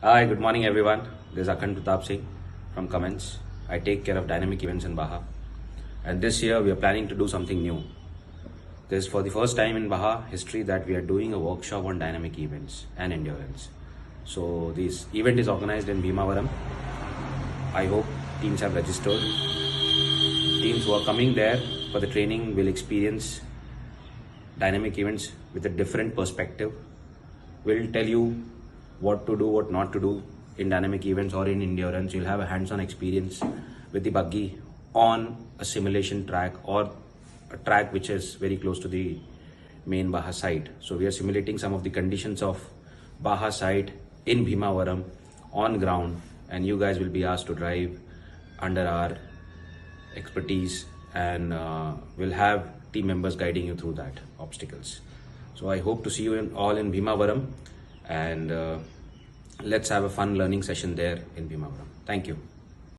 Hi, good morning everyone. This is Akhand Pratap Singh from Comments. I take care of dynamic events in Baha. And this year we are planning to do something new. This is for the first time in Baha history that we are doing a workshop on dynamic events and endurance. So this event is organized in Bhimavaram. I hope teams have registered. Teams who are coming there for the training will experience dynamic events with a different perspective. We'll tell you what to do, what not to do in dynamic events or in endurance. You'll have a hands-on experience with the buggy on a simulation track or a track which is very close to the main Baha site. So we are simulating some of the conditions of Baha site in Bhimavaram on ground, and you guys will be asked to drive under our expertise, and we'll have team members guiding you through that obstacles. So I hope to see you all in Bhimavaram, and let's have a fun learning session there in Bhimavaram. Thank you.